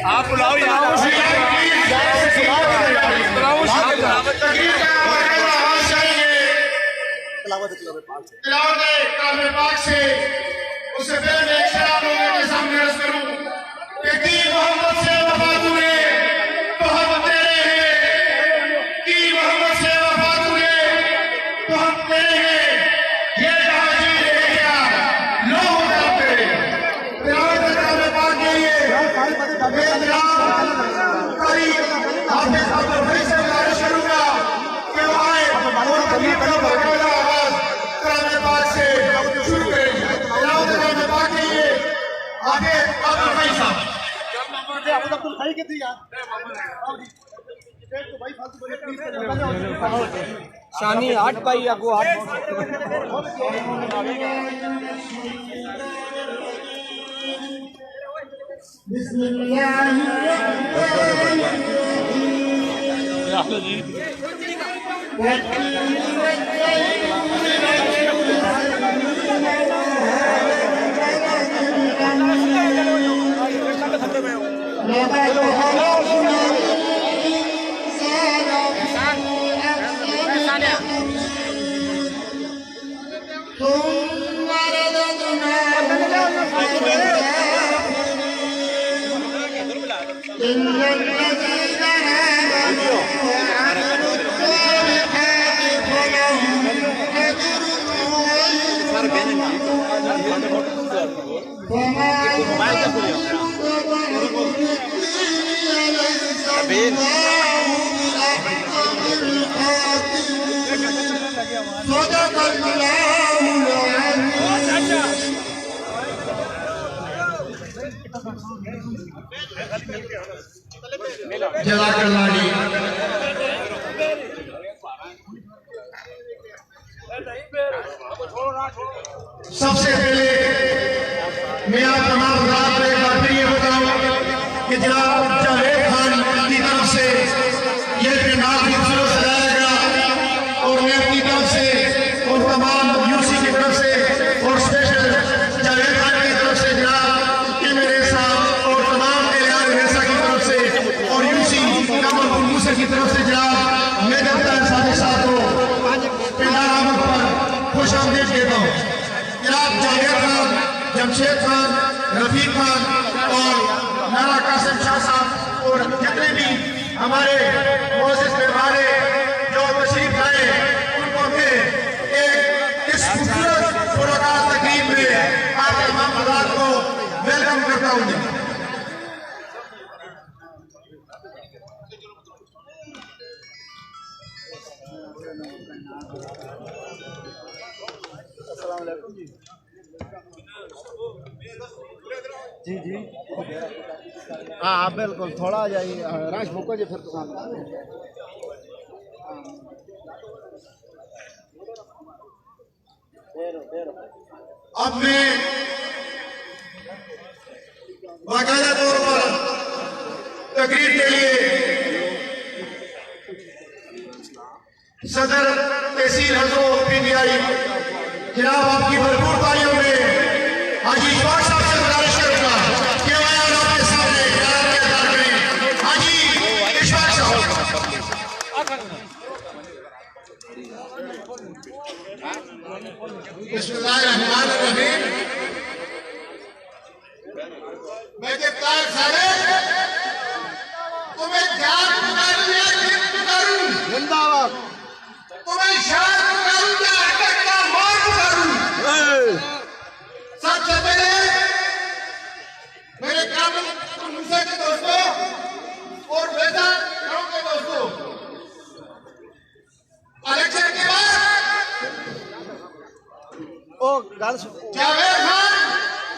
आप बुलाओ से उससे पहले एक शराब लोगों के सामने अर्ज करूं कि की मोहम्मद से वफा तूने तो हम तेरे हैं, की मोहम्मद से वफा तूने तो हम तेरे हैं, ये हाजी है क्या लोग करते तिलावत कलाम पाक के लिए करी आपके साथ फिर से गुजारिश करूंगा कि वो आए और कभी कलाम पाक से शुरू करें। आगे भाई साहब अब्दुल भाई के दिया तो भाई फालतू बोले प्लीज शानी 8 पाई अगो 8 सबसे पहले मैं आप तमाम रात में एक बार फिर ये बताऊं कि जनाब जावेद खान की तरफ से ये नाम खूबसूरत सजाया गया और मैं अपनी तरफ से और तमाम यूसी की तरफ से और स्पेशल जावेद खान की तरफ से जनाब कि मेरे साथ और तमाम एरिया रेसा की तरफ से और यूसी कमल मूसा की तरफ से जनाब मैं जनता साथी साथों पिंडार आमद पर खुश आमदीद कहता हूँ। जनाब जावेद खान, जमशेद खान, रफीक खान और नारा कासिम शाह साहब और जितने भी हमारे मोअज़्ज़िज़ मेहमान जो तशरीफ लाए उनको मैं इस खूबसूरत मुलाकात तकरीब में आप तमाम हज़रात को वेलकम करता हूँ। जी जी हाँ आप बिल्कुल थोड़ा जाइए राश भूको जी फिर तो अब मैं बाकायदा तौर पर तकरीर के लिए सदर तहसील हजरत पीटीआई जनाब आपकी भरपूर तालियों में हाजी इशफाक साहब से गुजारिश करूंगा कि आयान आपके सामने ख्याल के अदा करें। हाजी इशफाक साहब बिस्मिल्लाहिर्रहमानिर्रहीम। मैं कहता है सारे तुम्हें जान पुकारूं या जिन पुकारूं, जिंदाबाद तुम्हें शान पुकारूं या अटक का मार पुकारूं। सबसे पहले मेरे काबिल मूसा के दोस्तों और बेटा गांव के दोस्तों, इलेक्शन के बाद ओ गल जावेद खान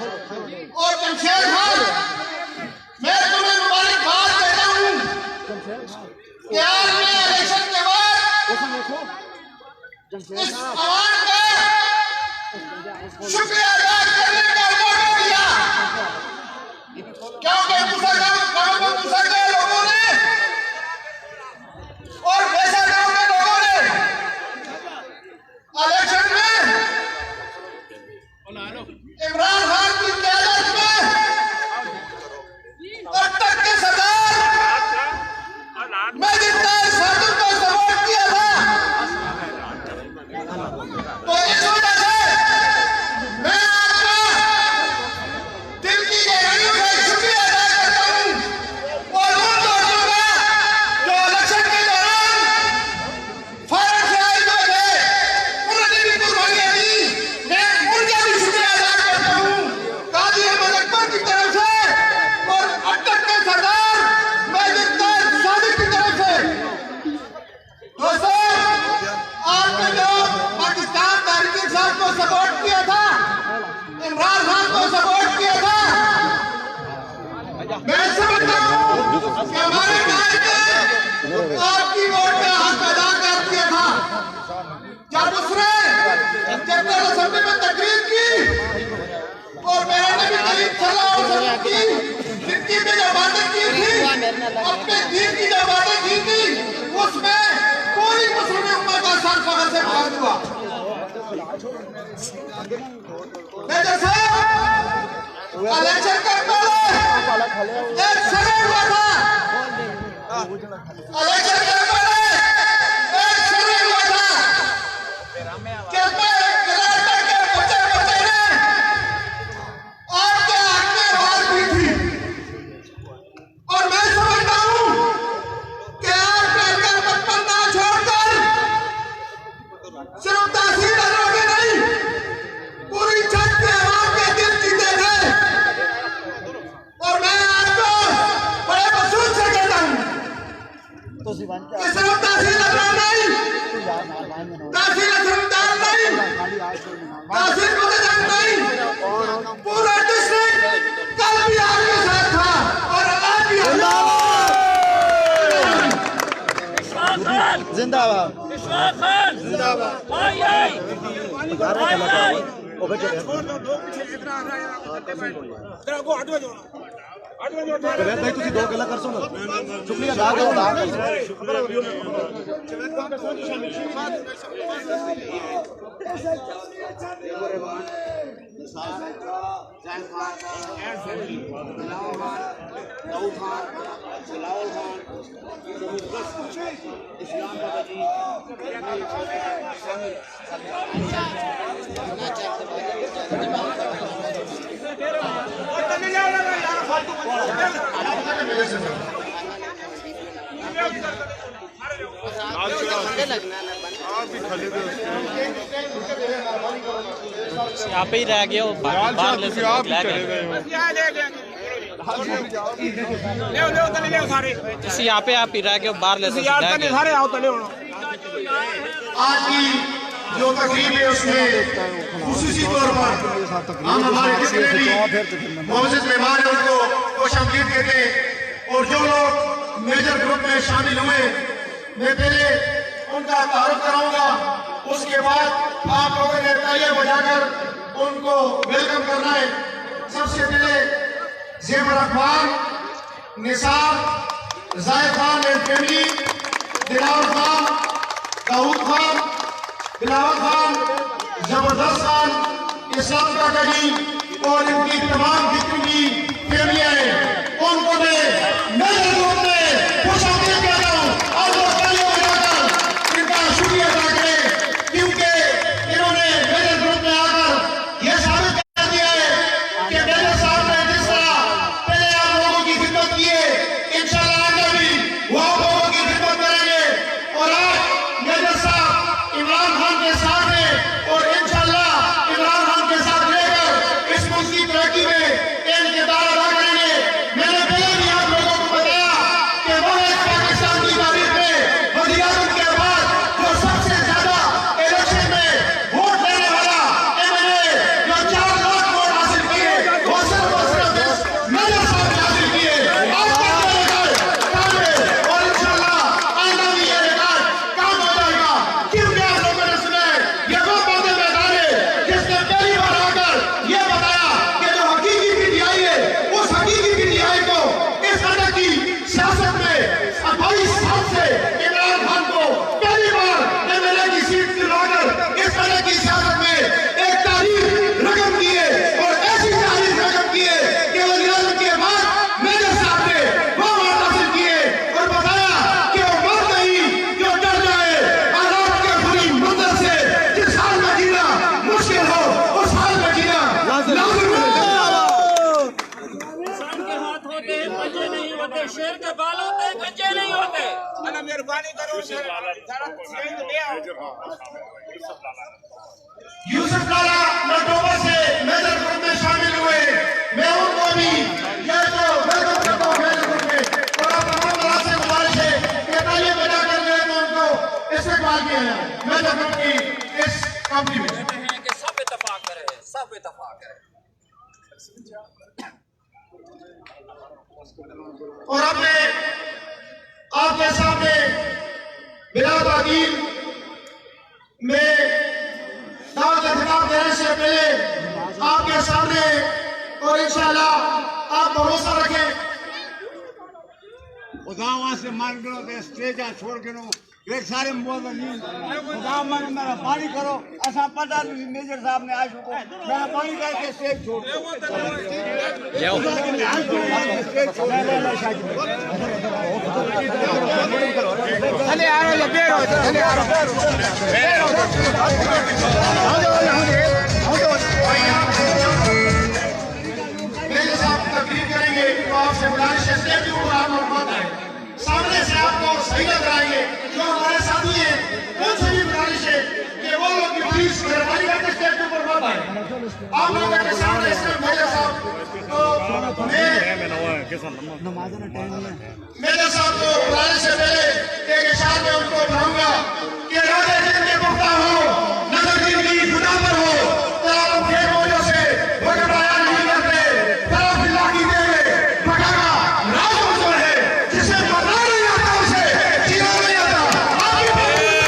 और जमशेद खान, मैं तुम्हें मुबारकबाद देता हूँ कि आज मैं इलेक्शन के बाद इस आवाम का शुक्रिया अदा करने का मौका दिया, क्योंकि मुसलमान लोगों ने और वैसा गांव के लोगों ने इलेक्शन में इमरान खान की क़यादत में अब तक के सरदार मैं जितना साधु को सपोर्ट किया था, तो इस वजह से मैं आपका दिल की गहराइयों से शुक्रिया अदा करता हूँ। और उन दोस्तों का जो इलेक्शन के दौरान फौरन से आए हुए थे, उन्होंने भी कुर्बानियां दी, मैं उनका भी शुक्रिया अदा करता हूँ। काजी अहमद अकबर की तरफ से और अब तक के सरदार मेजर सादिक की तरफ से। दोस्तों, आपने जो पाकिस्तान तहरीक इंसाफ को सपोर्ट किया था, इमरान खान को सपोर्ट किया था, मैं समझता हूँ कि हमारे नायक ने आपकी वोट का हक अदा कर दिया था। जब उसने जनरल असेंबली में तकरीर की और मैंने भी करीब सलाह की, जिनकी भी जो बातें की थी, अपने दीन की जो बातें की थी, उसमें पूरी मुस्लिम उम्मत का सर फख्र से बुलंद हुआ। मेजर साहब, इलेक्शन के पहले एक सर्वे हुआ था, इलेक्शन के पहले एक सर्वे हुआ था कि कर्नाटक के बच्चे ने आपके हक में आवाज दी थी। और मैं समझता हूँ कि आप कहकर बचपन ना छोड़कर सिर्फ तहसीलदारों के नहीं, पूरी छत के आवाम के दिल जीते थे। और मैं आपको बड़े मसूद से कहता हूँ कि सिर्फ तहसीलदार नहीं, तहसील असरदार नहीं, तहसील मुतजम नहीं, पूरा डिस्ट्रिक्ट कल भी आपके साथ था और आज भी जिंदाबाद जिंदाबाद। भाई तुम दो गला कर सो ना शुक्रिया यहाँ पे ही रह गया वो बाहर ले से आप ले गए इसी यहाँ पे आप ही रह गए बाहर ले से आज की जो तकरीब है उसमें खुसूसी तौर पर हम हमारे जितने भी मोअज़्ज़िज़ मेहमान हैं उनको खुशामदीद कहते हैं। और जो लोग मेजर ग्रुप में शामिल हुए, मैं पहले उनका तारुफ कराऊंगा, उसके बाद आप लोगों ने तालियां बजाकर उनको वेलकम करना है। सबसे पहले ज़ेवर अखबार, निसार, जायद खान एंड फैमिली, दिलावर खान, दाऊद खान, बिलावल खान, जबरदस्त खान, इस्लाम का गनी और इनकी तमाम जितनी भी फैमिलियां हैं, उनको मैं मेरे रूप में खुशामदीद कहता हूं और वो तालियां बजाकर इनका शुक्रिया अदा करें, क्योंकि इन्होंने मेरे ग्रुप में आकर यह साबित कर दिया है कि मेरे साहब ने जिस तरह पहले आप लोगों की खिदमत की है, इंशाअल्लाह आगे भी वो आप लोगों की खिदमत करेंगे। और आज मेजर साहब इमरान खान के साथ है और इंशाअल्लाह इमरान खान के साथ रहकर इस मुल्क की तरक्की में एक किरदार अदा करेंगे। मेहरबानी करो यूसुफ लाला नटोबर से मेजर ग्रुप में शामिल हुए, मैं उनको भी यह तो वेलकम करता हूँ मेजर ग्रुप में। और आप तमाम तरह से गुजारिश है कि तालियां बजा कर जो है तो उनको इस्तेमाल किया जाए मेजर ग्रुप की इस कंपनी में। कि सब इत्तेफाक करें, सब इत्तेफाक करें। और हमने आपके सामने बिला ताकीद में दावत खिताब देने से पहले आपके सामने और इंशाअल्लाह आप भरोसा रखें। खुदा से मान करो तो स्टेज छोड़ के नो एक सारे मोहम्मदीन खुदा मन मेरा पानी करो ऐसा पता नहीं मेजर साहब ने आज को मेरा पानी करके स्टेज छोड़ दो चले आ रहे बेरो चले आ रहे मेजर साहब तकरीर करेंगे तो आपसे गुजारिश है स्टेज के ऊपर आप मत आए, सामने से आपको सही कराएंगे। जो हमारे साथी हैं उनसे भी गुजारिश है कि वो लोग भी प्लीज मेहरबानी करके स्टेज के ऊपर मत आए। आप लोगों के सामने इसमें मेजर साहब तो मेजर साहब को बुलाने से पहले एक इशारा में उनको बुलाऊंगा कि राजा जिनके पुख्ता हो नजर जिनकी खुदा पर हो तलाब के मौजों से वक्त आया नहीं करते तलाब बिल्ला की देवे भगाना राज जो है जिसे पता नहीं आता उसे जिला नहीं आता। आपकी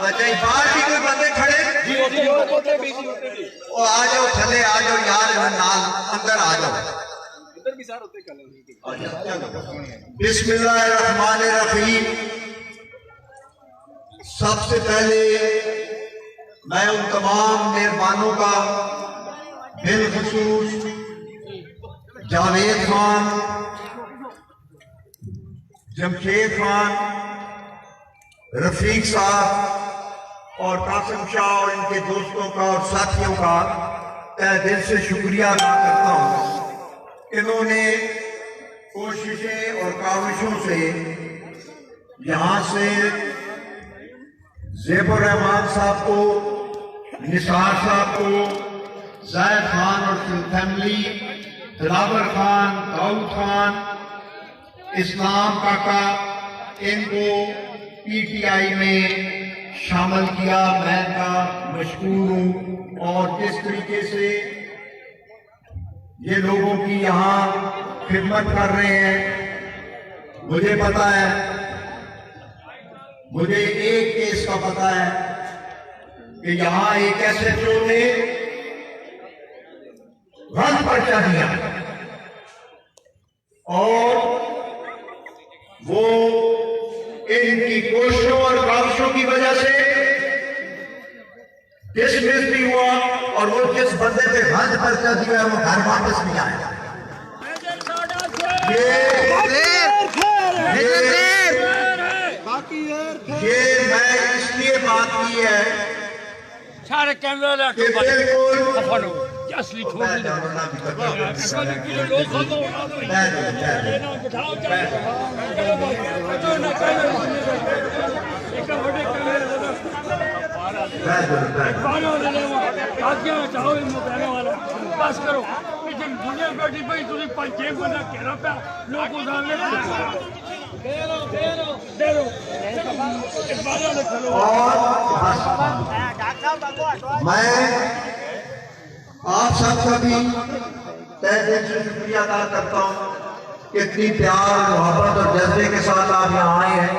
अच्छा बाहर भी कोई बंदे खड़े और आ जाओ थले आ जाओ यार नाल अंदर आ जाओ। बिस्मिल्लाहिर्रहमानिर्रहीम। सबसे पहले मैं उन तमाम मेहमानों का बिलखुसूस जावेद खान, जमशेद खान, रफीक साहब और कासिम शाह और इनके दोस्तों का और साथियों का तहे दिल से शुक्रिया अदा करता हूँ। इन्होंने कोशिशें और काविशों से यहाँ से ज़ेबुर रहमान साहब को, निसार साहब को, जायद खान और फैमिली, दिलावर खान, दाऊद खान, इस्लाम काका, इनको पीटीआई में शामिल किया। मैं इनका मशकूर हूँ। और जिस तरीके से ये लोगों की यहाँ खिदमत कर रहे हैं, मुझे पता है, मुझे एक केस का पता है कि यहाँ एक ऐसे चोर ने रन पर्चा दिया और वो इनकी कोशिशों और काविशों की वजह से डिसमिस भी हुआ और वो जिस बंदे पे रन पर्चा दिया है वो घर वापस नहीं आया। ये मैं इसलिए बात की है सारे कैमरा कि बिल्कुल असली छोड़ दे बस करो लेकिन दुनिया बैठी भाई तुझे पंचे बंदा कहना पे लोग उदाहरण दे दो मैं आप सबका भी तहे दिल से शुक्रिया अदा करता हूँ कितनी प्यार मोहब्बत और जज्बे के साथ आप यहाँ आए हैं,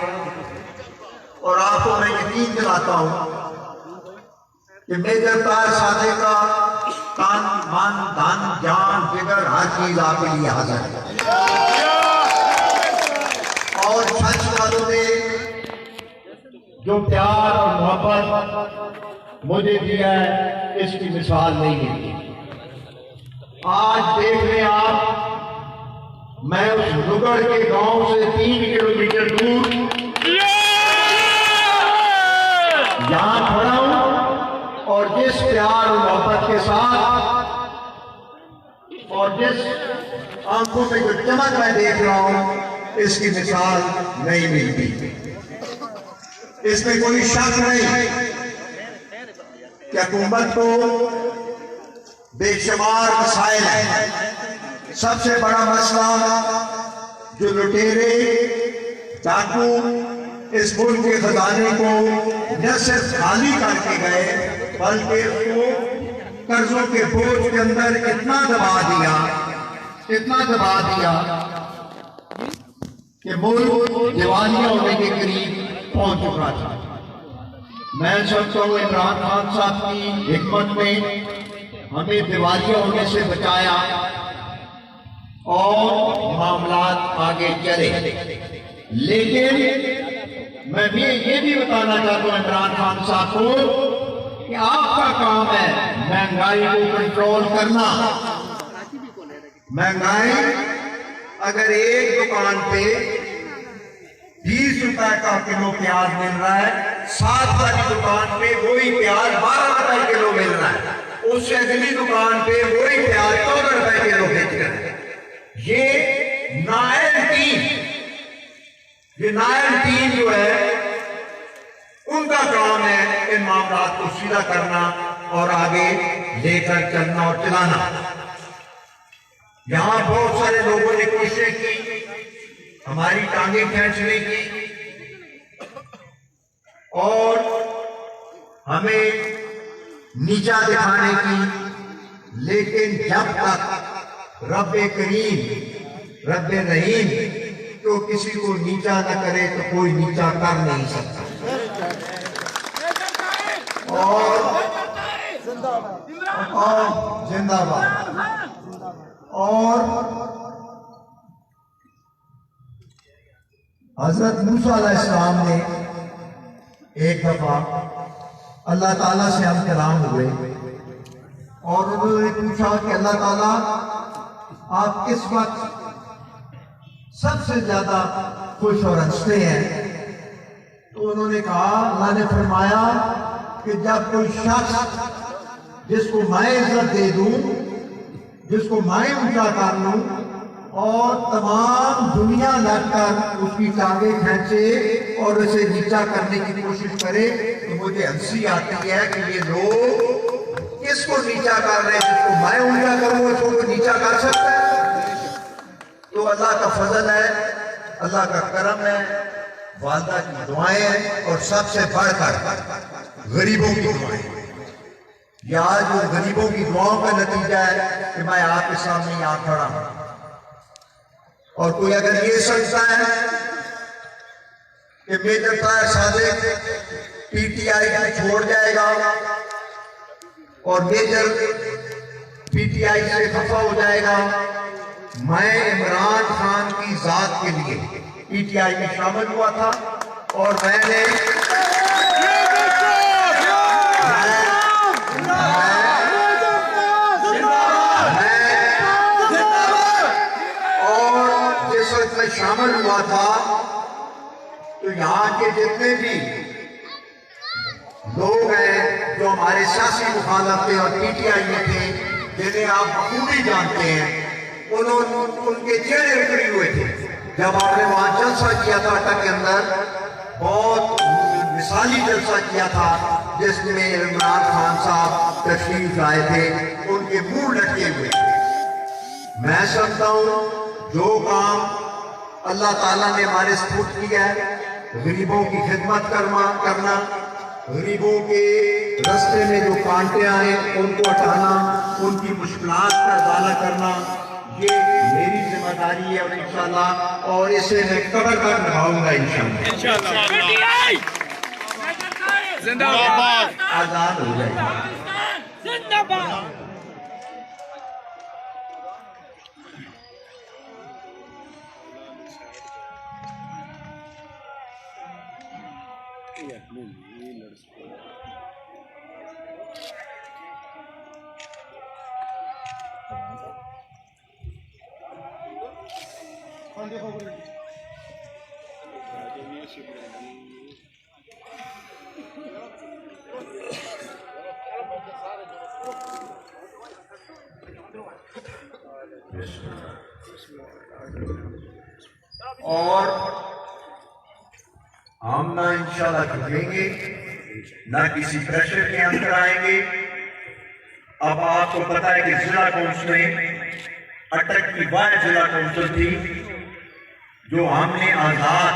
और आपको मैं यकीन दिलाता हूँ कि मेजर तार साधे का तन मन धन जान जिगर हर चीज आपके लिए हाजिर है। और सच वालों ने जो प्यार और मोहब्बत मुझे दिया है, इसकी मिसाल नहीं है। आज देख लें आप, मैं उस लुगड़ के गांव से 3 किलोमीटर दूर यहां खड़ा हूं, और जिस प्यार और मोहब्बत के साथ और जिस आंखों में जो चमक मैं देख रहा हूं, इसकी मिसाल नहीं मिलती। इसमें कोई शक नहीं कि हुकूमत को बेशुमार मसाइल हैं। सबसे बड़ा मसला जो लुटेरे डाकू इस मुल्क के खजाने को न सिर्फ खाली करके गए, बल्कि उसको कर्जों के बोझ के अंदर इतना दबा दिया कि मुल्क दिवालिया होने के करीब पहुंच चुका था। मैं समझता हूं इमरान खान साहब की हिकमत ने हमें दिवालिया होने से बचाया और मामला आगे चले। लेकिन मैं भी ये भी बताना चाहता हूं इमरान खान साहब को कि आपका काम है महंगाई को कंट्रोल करना। महंगाई अगर एक दुकान पे 20 रुपए का किलो प्याज मिल रहा है, 7 वाली दुकान पे वही प्याज 12 रुपए किलो मिल रहा है, उससे अगली दुकान पे वही प्याज 14 रुपए किलो बेच रहे हैं। ये नायल टीम जो है, उनका काम है इन मामलों को सीधा करना और आगे लेकर चलना और चलाना। यहां बहुत सारे लोगों ने कोशिश की हमारी टांगे खींचने की और हमें नीचा दिखाने की, लेकिन जब तक रब्बे करीम रब्बे रहीम तो किसी को नीचा न करे तो कोई नीचा कर नहीं सकता। और जिंदाबाद। और हजरत मूसा अलैहिस्सलाम ने एक दफा अल्लाह ताला से हम कलाम हुए और उन्होंने पूछा कि अल्लाह ताला आप किस वक्त सबसे ज्यादा खुश और हंसते हैं? तो उन्होंने कहा, अल्लाह ने फरमाया कि जब कोई शख्स जिसको मैं इज्जत दे दूं, जिसको मैं ऊंचा कर लूं और तमाम दुनिया लगकर उसकी टांगे खींचे और उसे नीचा करने की कोशिश करे, तो मुझे हंसी आती है कि ये लोग किसको नीचा कर रहे हैं? जिसको मैं ऊंचा करूं उसको तो नीचा कर सकता है। तो अल्लाह का फजल है, अल्लाह का करम है, वालदा की दुआएं हैं और सबसे बढ़कर गरीबों की दुआएं। यह आज जो गरीबों की दुआओं का नतीजा है कि मैं आपके सामने यहाँ खड़ा हूं। और कोई अगर ये समझता है कि मेजर ताहिर सादिक पीटीआई को छोड़ जाएगा और मेजर पीटीआई से खफा हो जाएगा, मैं इमरान खान की जात के लिए पीटीआई में शामिल हुआ था और मैंने और जिस वक्त मैं शामिल हुआ था तो यहाँ के जितने भी लोग हैं जो हमारे सियासी मुखालफ थे और पीटीआई में थे, जिन्हें आप बखूबी जानते हैं, उनके चेहरे उतरे हुए थे जब आपने वहां जलसा किया था अटक के अंदर। बहुत मिसाली जलसा किया था जिसमें इमरान खान साहब तशरीफ लाए थे, उनके मुंह लटके हुए थे। मैं समझता हूं जो काम अल्लाह ताला ने हमारे सपुर्द किया है, गरीबों की खिदमत करना, गरीबों के रास्ते में जो कांटे आए उनको हटाना, उनकी मुश्किलात का इजाला करना, ये मेरी जिम्मेदारी है और इंशाल्लाह और इसे मैं कबर तक निभाऊंगा इंशाल्लाह। जिंदाबाद आजाद हो जाएगा। जिंदाबाद। और हम ना इंशाल्लाह झुकेंगे, ना किसी प्रेशर के अंदर आएंगे। अब आपको पता है कि जिला काउंसिल में अटक की वह जिला काउंसिल थी जो हमने आजाद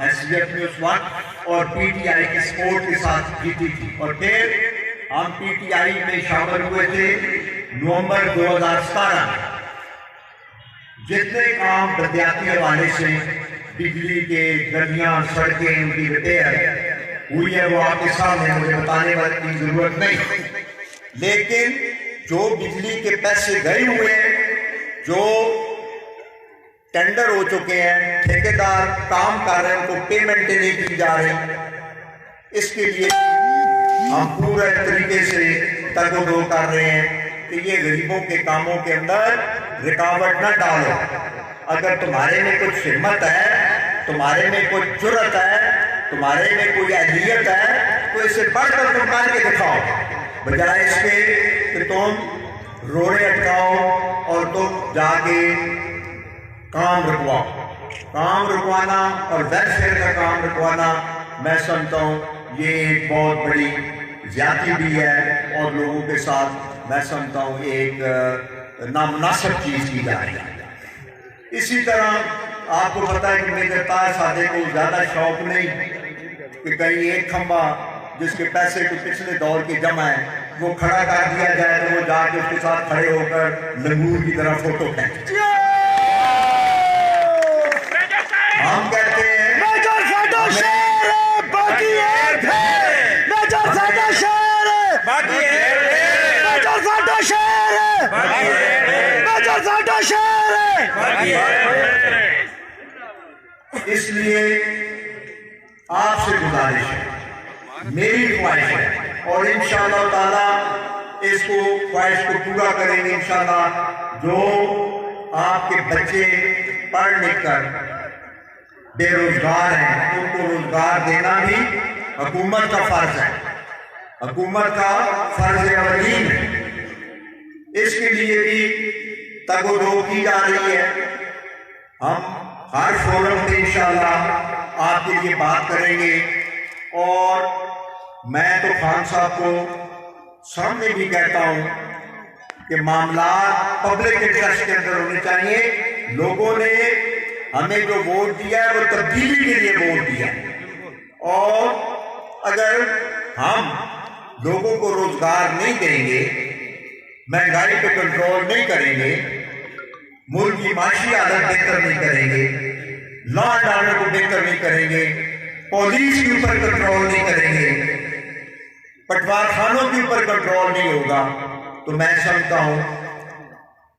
एसडीएफ में उस वक्त और पीटीआई के सपोर्ट के साथ जीती थी, और फिर हम पीटीआई में शामिल हुए थे नवंबर 2017 में। जितने काम बलदियाती हवाले से बिजली के गलियां सड़कें उनकी रिपेयर हुई है वो आपके सामने, मुझे बताने वाले की जरूरत नहीं। लेकिन जो बिजली के पैसे गए हुए हैं, जो टेंडर हो चुके हैं, ठेकेदार काम कर रहे हैं, उनको पेमेंट नहीं की जा रही, इसके लिए हम पूरे तरीके से तगो कर रहे हैं कि ये गरीबों के कामों के अंदर रुकावट न डालो। अगर तुम्हारे में कुछ हिम्मत है, तुम्हारे में कोई जुर्रत है, तुम्हारे में कोई अहलियत है, तो इसे बढ़कर तुम करके दिखाओ, बजाय इसके कि तुम रोड़े अटकाओ और तुम जाके काम रुकवाओ। काम रुकवाना और वेलफेयर का काम रुकवाना, मैं समझता हूँ ये एक बहुत बड़ी ज्यादती भी है और लोगों के साथ मैं समझता हूँ एक नामुनासिब चीज की जा रही है। इसी तरह आपको पता है कि मेजर ताज सादे को ज्यादा शौक नहीं कि कहीं एक खंबा जिसके पैसे को पिछले दौर के जमा है वो खड़ा कर दिया जाए तो वो जाके उसके साथ खड़े होकर लंगूर की तरह फोटो खींचे। हम कहते हैं इसलिए आपसे गुजारिश है, मेरी ख्वाहिश है और इंशाअल्लाह ताला इसको ख्वाहिश को पूरा करेंगे इंशाअल्लाह। जो आपके बच्चे पढ़ लिख कर बेरोजगार हैं उनको रोजगार देना भी हुकूमत का फर्ज है, हुकूमत का फर्ज अवलीन है। इसके लिए भी तगोदो की जा रही है। हम हर फोरम में इंशाअल्लाह आपके लिए बात करेंगे और मैं तो खान साहब को सामने भी कहता हूं कि मामला पब्लिक इंटरेस्ट के अंदर होने चाहिए। लोगों ने हमें जो वोट दिया है वो तब्दीली के लिए वोट दिया है और अगर हम लोगों को रोजगार नहीं देंगे, महंगाई पे कंट्रोल नहीं करेंगे, मुल्क की माशी हालत बेहतर नहीं करेंगे, लॉ एंड ऑर्डर को बेहतर नहीं करेंगे, पुलिस के ऊपर कंट्रोल नहीं करेंगे, पटवार खानों के ऊपर कंट्रोल नहीं होगा, तो मैं समझता हूं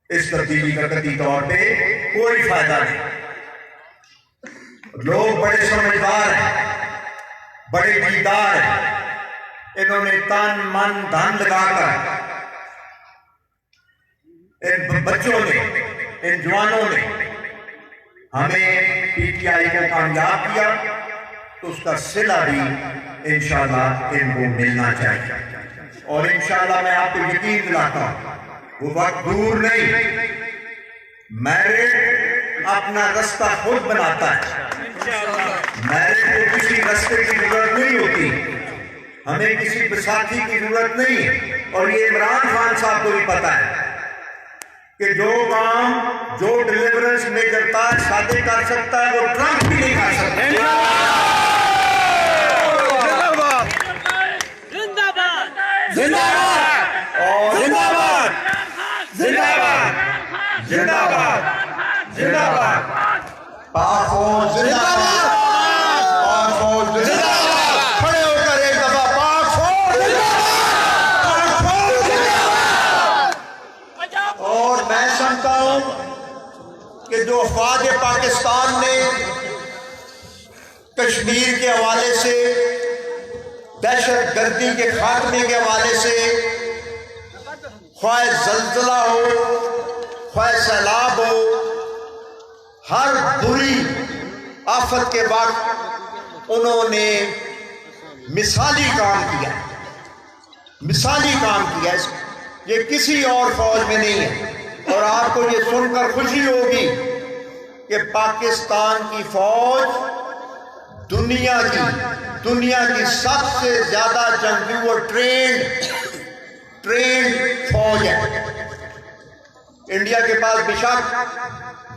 इस तब्दीली का कतई तौर पे कोई फायदा नहीं। लोग बड़े समझदार हैं, बड़े दीदार हैं, इन्होंने तन मन धन लगाकर इन बच्चों ने, इन जवानों ने हमें पीटीआई को कामयाब किया, तो उसका सिला भी इंशाल्लाह इनको मिलना चाहिए। और इंशाल्लाह मैं आपको यकीन दिलाता हूं वो वक्त दूर नहीं, मैरिट अपना रास्ता खुद बनाता है। मैरिट को किसी रास्ते की जरूरत नहीं होती, हमें किसी बैसाखी की जरूरत नहीं है। और ये इमरान खान साहब को भी पता है कि जो काम, जो डिलीवरेंस मेजर ताज सादे कर सकता है वो ट्रंप भी नहीं कर सकता। जिंदाबाद और जिंदाबाद जिंदाबाद जिंदाबाद। कि जो अफवाज पाकिस्तान ने कश्मीर के हवाले से, दहशत गर्दी के खात्मे के हवाले से, ख्वाह जल्जला हो, ख्वाह सैलाब हो, हर बुरी आफत के वक्त उन्होंने मिसाली काम किया, मिसाली काम किया। ये किसी और फौज में नहीं है। और आपको ये सुनकर खुशी होगी कि पाकिस्तान की फौज दुनिया की सबसे ज्यादा जंगी और ट्रेंड फौज है। इंडिया के पास बेशक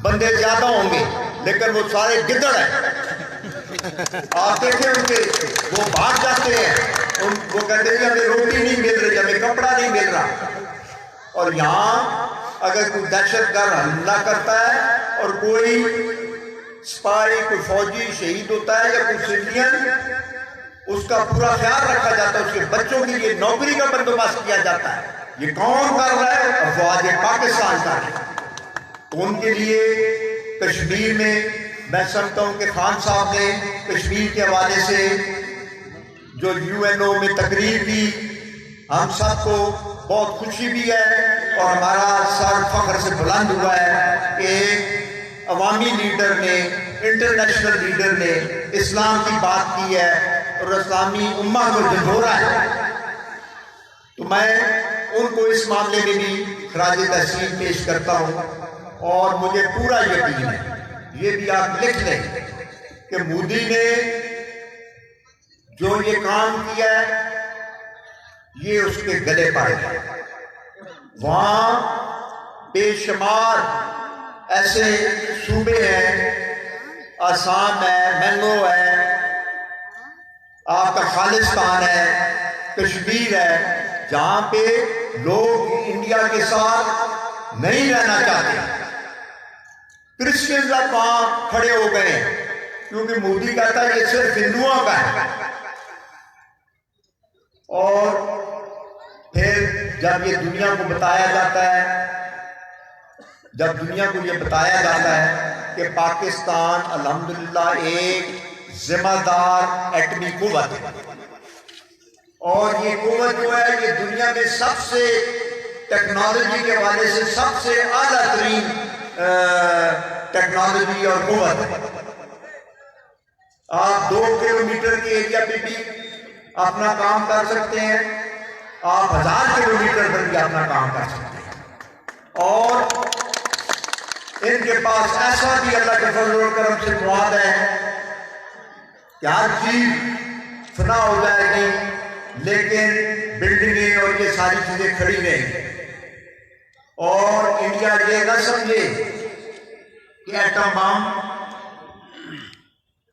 बंदे ज्यादा होंगे, लेकिन वो सारे गिद्दड़ हैं। आप देखें उनके, वो भाग जाते हैं, वो कहते हैं हमें रोटी नहीं मिल रही, हमें कपड़ा नहीं मिल रहा। और यहाँ अगर कोई दहशतगर्द हमला करता है और कोई स्पाई, कोई फौजी शहीद होता है या कोई सिविलियन, उसका पूरा ख्याल रखा जाता है, उसके बच्चों के लिए नौकरी का बंदोबस्त किया जाता है। ये कौन कर रहा है? अफवाज पाकिस्तान कर रहा है। तो उनके लिए कश्मीर में मैं समझता हूं कि खान साहब ने कश्मीर के हवाले से जो यूएनओ में तकरीर की, हम सबको बहुत खुशी भी है और हमारा सर फख्र से बुलंद हुआ है कि एक अवामी लीडर ने, इंटरनेशनल लीडर ने इस्लाम की बात की है और इस्लामी उम्मा को झंझोरा है। तो मैं उनको इस मामले में भी खराज तहसीन पेश करता हूँ। और मुझे पूरा यकीन है, ये भी आप लिख लें कि मोदी ने जो ये काम किया है ये उसके गले पाए। वहां बेशुमार ऐसे सूबे हैं, आसाम है, मैंगो है, आपका खालिस्तान है, कश्मीर है, जहां पे लोग इंडिया के साथ नहीं रहना चाहते। क्रिश्चियंस अब वहां खड़े हो गए हैं क्योंकि मोदी कहता है ये सिर्फ हिंदुओं का है। और फिर जब ये दुनिया को बताया जाता है, जब दुनिया को ये बताया जाता है कि पाकिस्तान अल्हम्दुलिल्लाह एक जिम्मेदार एटमी कुव्वत है और ये कुव्वत जो है ये दुनिया में सबसे टेक्नोलॉजी के हवाले से सबसे आला तरीन टेक्नोलॉजी और कुव्वत है। आप 2 किलोमीटर के एरिया पे भी अपना काम कर सकते हैं, आप 1000 किलोमीटर पर भी अपना काम कर सकते हैं। और इनके पास ऐसा भी अल्लाह के फजल और करम से मुआद है कि हर चीज फना हो जाएगी, लेकिन बिल्डिंगें और ये सारी चीजें खड़ी रहेंगी। और इंडिया ये न समझे कि एटम बम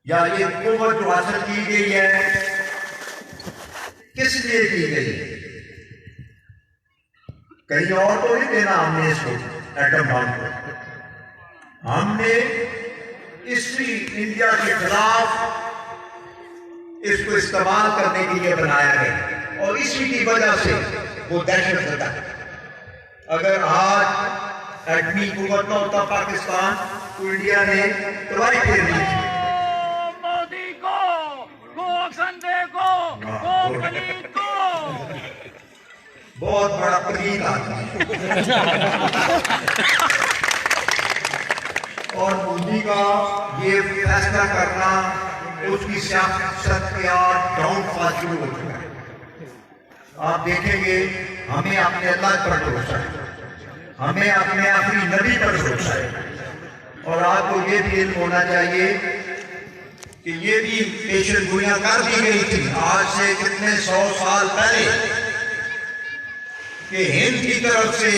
या ये कुव्वत जो हासिल की गई है किस लिए की गई, कहीं और तो नहीं देना हमने इसको, एटम बम को हमने इसी इंडिया के खिलाफ इसको इस्तेमाल करने के लिए बनाया गया और इसी की वजह से वो दहशत होता है। अगर आज एटमी कुव्वत न होता पाकिस्तान तो इंडिया ने तबाही फेर दी थी। मोदी को संदेह को पलीत को बहुत बड़ा पलीत आदमी और मोदी का ये फैसला करना उसकी सियासत का डाउनफॉल शुरू हो चुका है। आप देखेंगे हमें अपने अल्लाह पर भरोसा है, हमें अपने आखिरी नबी पर भरोसा है। और आपको ये भी इल्म होना चाहिए कि ये भी पेशन गोइयां कर दी गई थी आज से कितने 100 साल पहले कि हिंद की तरफ से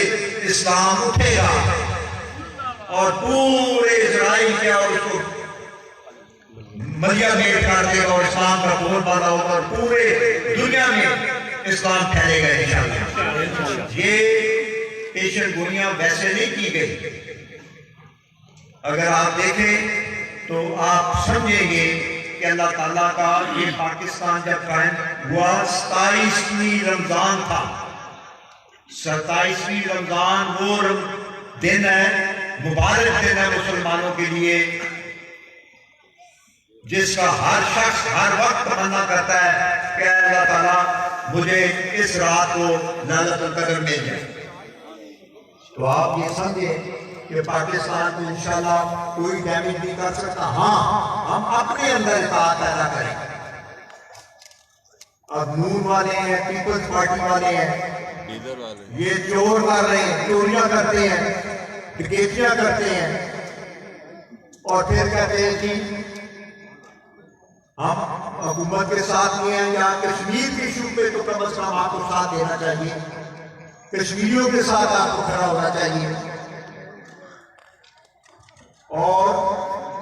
इस्लाम उठेगा और पूरे इजराइल के और उसको मलिया मेट कर देगा और इस्लाम का बोलबाला होगा और पूरे दुनिया में इस्लाम फैलेगा इंशाअल्लाह। ये पेशन गोइयां वैसे नहीं की गई। अगर आप देखें तो आप समझेंगे कि अल्लाह ताला का ये पाकिस्तान जब कायम हुआ 27वीं रमजान था। 27वीं रमजान वो दिन है मुबारक देना मुसलमानों के लिए, जिसका हर शख्स हर वक्त तमन्ना करता है कि अल्लाह ताला मुझे इस रात को लैलतुल कद्र मिल जाए। तो आप ये समझे कि पाकिस्तान को इंशाल्लाह कोई डैमेज नहीं कर सकता। हाँ, हम अपने अंदर इत्तेहाद पैदा करें। अब नून वाले हैं, पीपल्स पार्टी वाले हैं, ये चोर कर रहे हैं, चोरियां करते हैं, डकैतियां करते हैं और फिर कहते हैं कि हम हुकूमत के साथ में हैं या कश्मीर के इशू पे तो कम अज कम आपको साथ देना चाहिए, कश्मीरियों के साथ आपको खड़ा होना चाहिए। और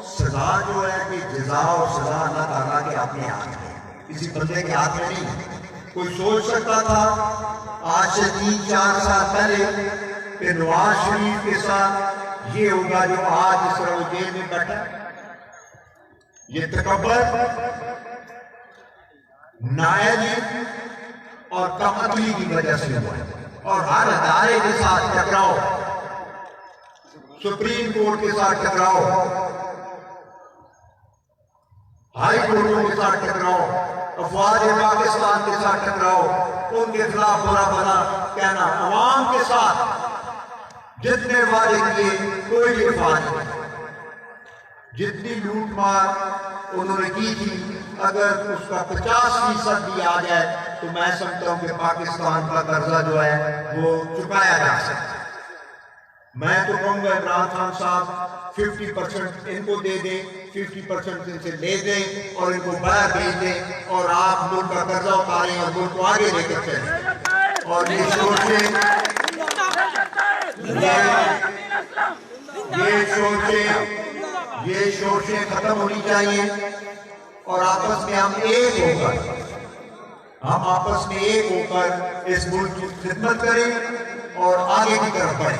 सजा जो है कि जजा और सजा अल्लाह ताला के अपने हाथ में, किसी बंदे के हाथ में नहीं। कोई सोच सकता था आज से 3-4 साल पहले कि नवाज शरीफ के साथ ये होगा जो आज इस तरह जेल में बैठा है। ये तकब्बर, नायली और कमअकली की वजह से हुआ है। और हर अदारे के साथ टकराओ, सुप्रीम कोर्ट के साथ टकराओ, हाई कोर्टों के साथ टकराओ, अफवाज पाकिस्तान के साथ टकराओ, उनके खिलाफ बुरा भला कहना, अवाम के साथ जितने वादे किए कोई भी अफवाज नहीं। जितनी लूट मार उन्होंने की थी, अगर उसका 50% भी आ जाए तो मैं समझता हूं कि पाकिस्तान का कर्जा जो है वो चुकाया जा सकता है। मैं तो कहूंगा इमरान खान साहब 50% इनको दे दें, 50% इनसे ले दें और इनको बाहर भेज दें और आप मुल्क का कर्जा उतारें और मुल्क को आगे लेकर चलें। और ये सोचें खत्म होनी चाहिए और आपस में हम आपस में एक होकर इस मुल्क की खिदमत करें और आगे की तरफ बढ़ें।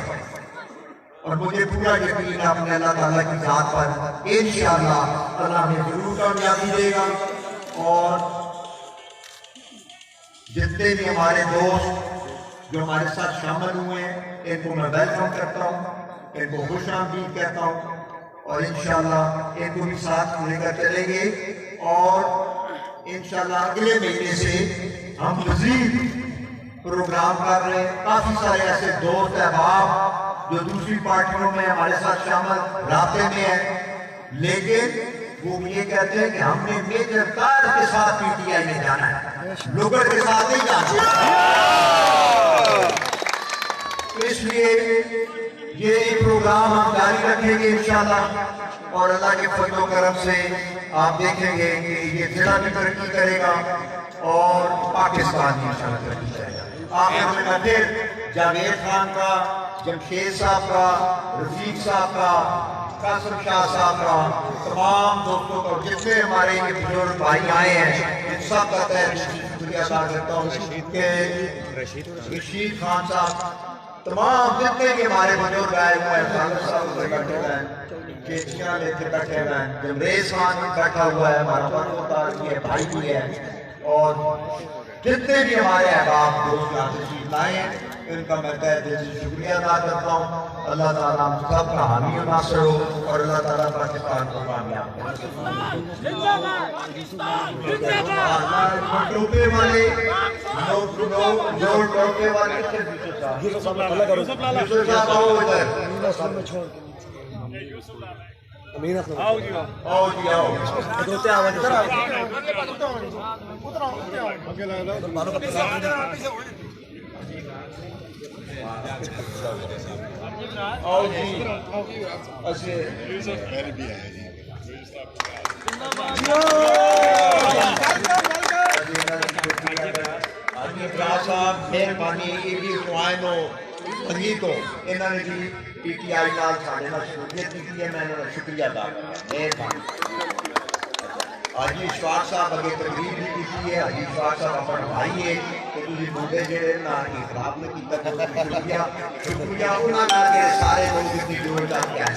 और मुझे पूरा यकीन है अपने अल्लाह ताला की जात पर इंशाअल्लाह अल्लाह हमें जरूर कामयाबी देगा। और जितने भी हमारे दोस्त जो हमारे साथ शामिल हुए हैं इनको मैं वेलकम करता हूँ, इनको खुश आमदीद कहता हूँ और इंशाअल्लाह इनको भी साथ लेकर चलेंगे। और इंशाअल्लाह अगले महीने से हम मजीद प्रोग्राम कर रहे हैं। काफी सारे ऐसे दोस्त अहबाब जो दूसरी पार्टियों में हमारे साथ शामिल रास्ते में है, लेकिन वो ये कहते हैं कि हमने मेजर कार के साथ पीटीआई में जाना है, लोगों के साथ नहीं जाना। तो इसलिए ये प्रोग्राम हम जारी रखेंगे इंशाअल्लाह और अल्लाह के फजल करम से आप देखेंगे कि ये जिला भी तरक्की करेगा और पाकिस्तान भी इंशाअल्लाह तरक्की करेगा। आखिर में फिर जावेद खान का, जमशेद साहब का, रफीक साहब का, कासिम शाह साहब का, तमाम दोस्तों को, जितने हमारे ये बुजुर्ग भाई आए हैं इन सब का तहे दिल से शुक्रिया अदा करता हूँ। रशीद खान साहब, तमाम जितने भी हमारे बुजुर्ग आए हुए हैं, बैठे हुए हैं, चेचियां लेके बैठे हुए हैं, जमरेज खान भी बैठा हुआ है, हमारा भाई भी है और जितने भी हमारे अहबाब दोस्त यहाँ तशरीफ लाए हैं इनका मैं तहे दिल से शुक्रिया अदा करता हूँ। अल्लाह ताला हम सबका हामी और नासिर हो और अल्लाह ताला पाकिस्तान को कामयाब करे। टोपे वाले टोपे वाले आओ जी आओ जी मेहरबानी तो इन्होंने जी पीटीआई नाल साढ़े नाल शमूलियत की है, मैं इन्होंने शुक्रिया अदा करना। मेहरबानी। हाजी इशफाक साहब अगे तकरीर भी की है, हाजी इशफाक साहब अपना भाई है तो तुझे मुंडे जेड़े ना ही खराब नहीं किया, शुक्रिया उन्होंने सारे लोग इतनी जोर करके आए।